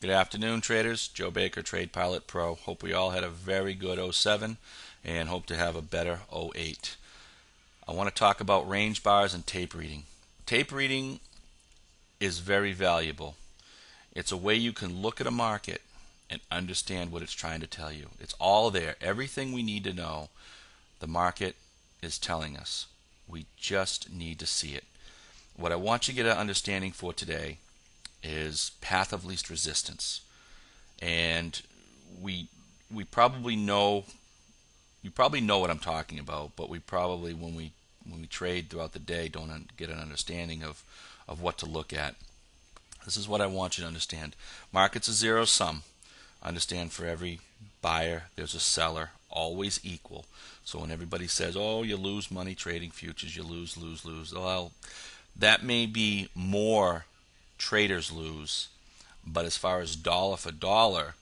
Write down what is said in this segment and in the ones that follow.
Good afternoon, traders. Joe Baker, Trade Pilot Pro. Hope we all had a very good '07 and hope to have a better '08. I want to talk about range bars and tape reading. Tape reading is very valuable. It's a way you can look at a market and understand what it's trying to tell you. It's all there. Everything we need to know, the market is telling us. We just need to see it. What I want you to get an understanding for today is path of least resistance. And we probably know, you probably know what I'm talking about, but we probably when we trade throughout the day don't get an understanding of what to look at. This is what I want you to understand. Market's a zero sum. Understand, for every buyer there's a seller, always equal. So when everybody says, oh, you lose money trading futures, you lose, well, that may be more traders lose, but as far as dollar for dollar,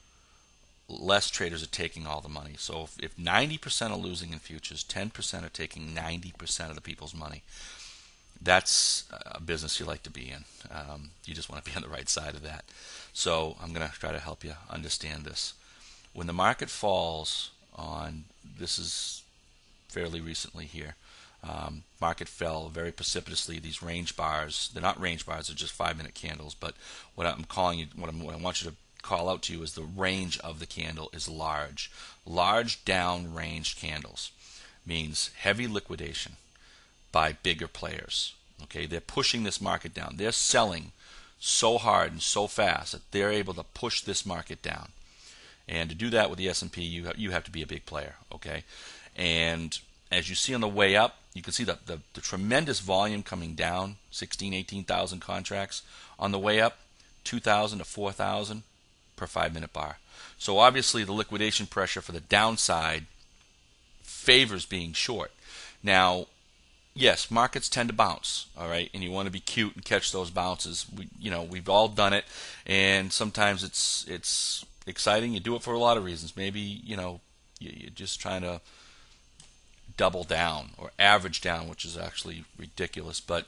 less traders are taking all the money. So if 90% are losing in futures, 10% are taking 90% of the people's money. That's a business you like to be in. You just want to be on the right side of that. So I'm going to try to help you understand this. When the market falls on, this is fairly recently here, market fell very precipitously. These range bars, they're not range bars, they're just 5-minute candles, but what I'm calling you, what I want you to call out to you is the range of the candle is large. Large down ranged candles means heavy liquidation by bigger players. Okay, they're pushing this market down. They're selling so hard and so fast that they're able to push this market down. And to do that with the S&P, you have to be a big player. Okay, and as you see on the way up, you can see the tremendous volume coming down, 16, 18,000 contracts. On the way up, 2,000 to 4,000 per 5-minute bar. So obviously the liquidation pressure for the downside favors being short. Now, yes, markets tend to bounce, all right, and you want to be cute and catch those bounces. We've all done it, and sometimes it's exciting. You do it for a lot of reasons. Maybe you're just trying to double down or average down, which is actually ridiculous. But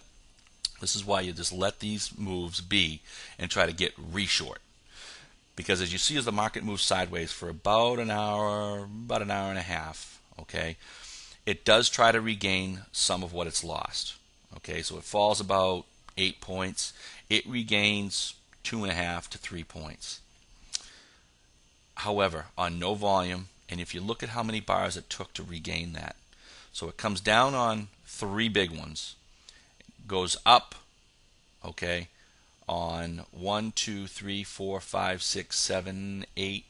this is why you just let these moves be and try to get reshort. Because as you see, as the market moves sideways for about an hour and a half, okay, it does try to regain some of what it's lost. Okay, so it falls about 8 points. It regains 2.5 to 3 points. However, on no volume, and if you look at how many bars it took to regain that, so it comes down on 3 big ones, goes up, okay, on 1, 2, 3, 4, 5, 6, 7, 8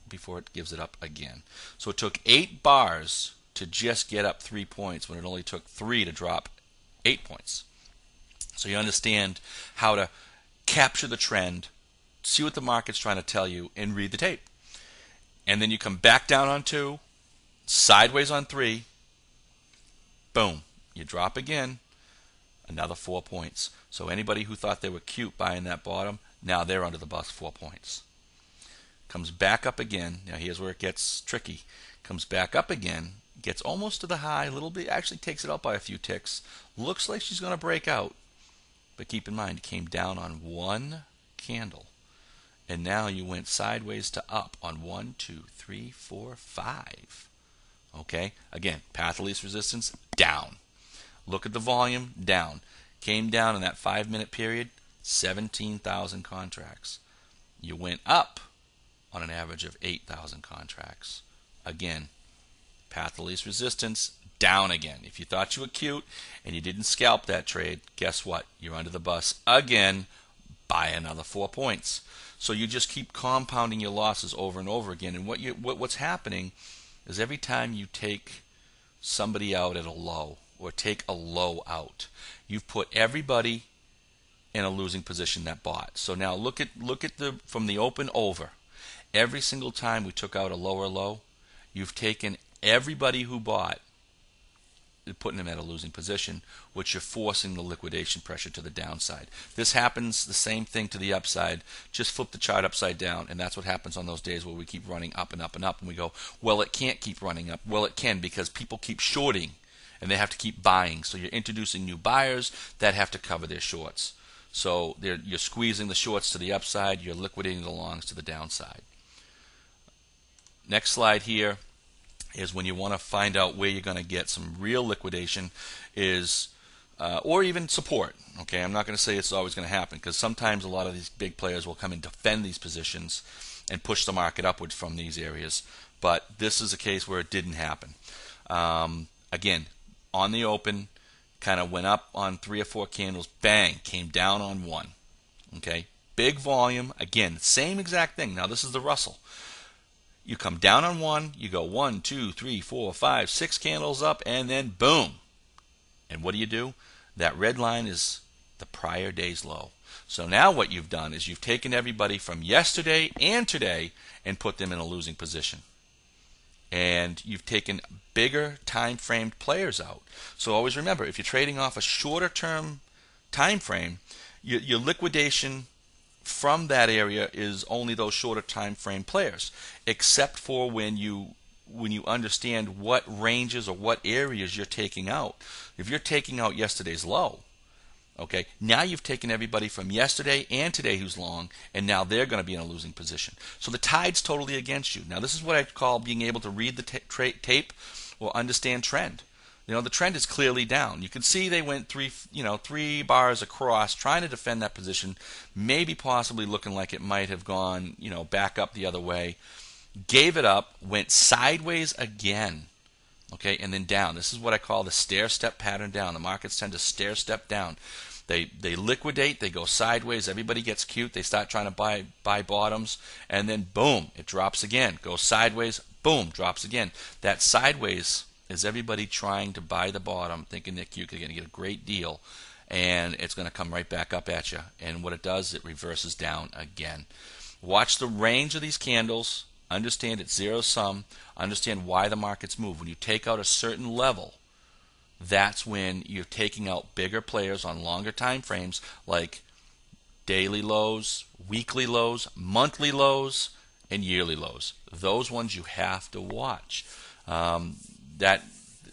before it gives it up again. So it took 8 bars to just get up 3 points when it only took 3 to drop 8 points. So you understand how to capture the trend, see what the market's trying to tell you, and read the tape. And then you come back down on 2, sideways on 3, boom, you drop again, another 4 points. So anybody who thought they were cute buying that bottom, now they're under the bus 4 points. Comes back up again. Now here's where it gets tricky. Comes back up again, gets almost to the high, a little bit, actually takes it out by a few ticks. Looks like she's going to break out. But keep in mind, it came down on 1 candle. And now you went sideways to up on 1, 2, 3, 4, 5. Okay? Again, path of least resistance, down. Look at the volume, down. Came down in that 5-minute period, 17,000 contracts. You went up on an average of 8,000 contracts. Again, path of least resistance, down again. If you thought you were cute and you didn't scalp that trade, guess what? You're under the bus again by another 4 points. So you just keep compounding your losses over and over again. And what's happening is every time you take somebody out at a low or take a low out, you've put everybody in a losing position that bought. So now look at the from the open over. Every single time we took out a lower low, you've taken everybody who bought, putting them at a losing position, which you're forcing the liquidation pressure to the downside. This happens the same thing to the upside. Just flip the chart upside down, and that's what happens on those days where we keep running up and up and up, and we go, well, it can't keep running up. Well, it can, because people keep shorting and they have to keep buying. So you're introducing new buyers that have to cover their shorts. So you're squeezing the shorts to the upside, you're liquidating the longs to the downside. Next slide here is when you want to find out where you're going to get some real liquidation is or even support. Okay, I'm not going to say it's always going to happen, because sometimes a lot of these big players will come and defend these positions and push the market upwards from these areas. But this is a case where it didn't happen. Again, on the open, kind of went up on 3 or 4 candles, bang, came down on 1. Okay, big volume. Again, same exact thing. Now this is the Russell. You come down on 1, you go 1, 2, 3, 4, 5, 6 candles up, and then boom. And what do? That red line is the prior day's low. So now what you've done is you've taken everybody from yesterday and today and put them in a losing position. And you've taken bigger time framed players out. So always remember, if you're trading off a shorter term time frame, your liquidation from that area is only those shorter time frame players, except for when you understand what ranges or what areas you're taking out. If you're taking out yesterday's low, okay, now you've taken everybody from yesterday and today who's long, and now they're going to be in a losing position. So the tide's totally against you. Now this is what I call being able to read the tape or understand trend. You know, the trend is clearly down. You can see they went three bars across trying to defend that position, maybe possibly looking like it might have gone, back up the other way. Gave it up, went sideways again, okay, and then down. This is what I call the stair-step pattern down. The markets tend to stair-step down. They liquidate, they go sideways, everybody gets cute, they start trying to buy bottoms, and then boom, it drops again. Goes sideways, boom, drops again. That sideways is everybody trying to buy the bottom, thinking that you're going to get a great deal, and it's going to come right back up at you. And what it does, it reverses down again. Watch the range of these candles. Understand it's zero sum. Understand why the markets move. When you take out a certain level, that's when you're taking out bigger players on longer time frames, like daily lows, weekly lows, monthly lows, and yearly lows. Those ones you have to watch. That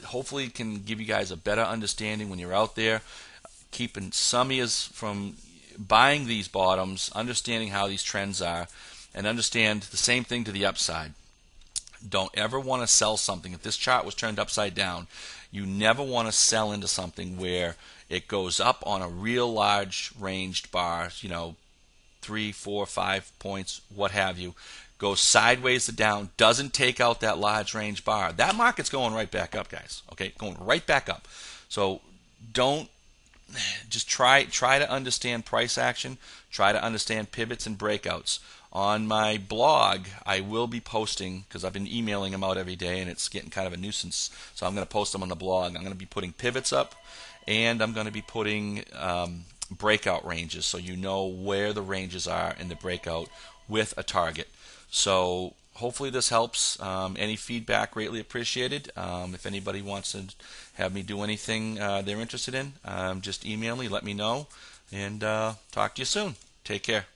hopefully can give you guys a better understanding when you're out there, keeping some ears from buying these bottoms, understanding how these trends are, and understand the same thing to the upside. Don't ever want to sell something. If this chart was turned upside down, you never want to sell into something where it goes up on a real large ranged bar, 3, 4, 5 points, what have you, goes sideways to down, doesn't take out that large range bar. That market's going right back up, guys. Okay, going right back up. So just try to understand price action, try to understand pivots and breakouts. On my blog, I will be posting, because I've been emailing them out every day and it's getting kind of a nuisance, so I'm going to post them on the blog. I'm going to be putting pivots up, and I'm going to be putting breakout ranges, so you know where the ranges are in the breakout with a target. So hopefully this helps. Any feedback greatly appreciated. If anybody wants to have me do anything they're interested in, just email me, let me know, and talk to you soon. Take care.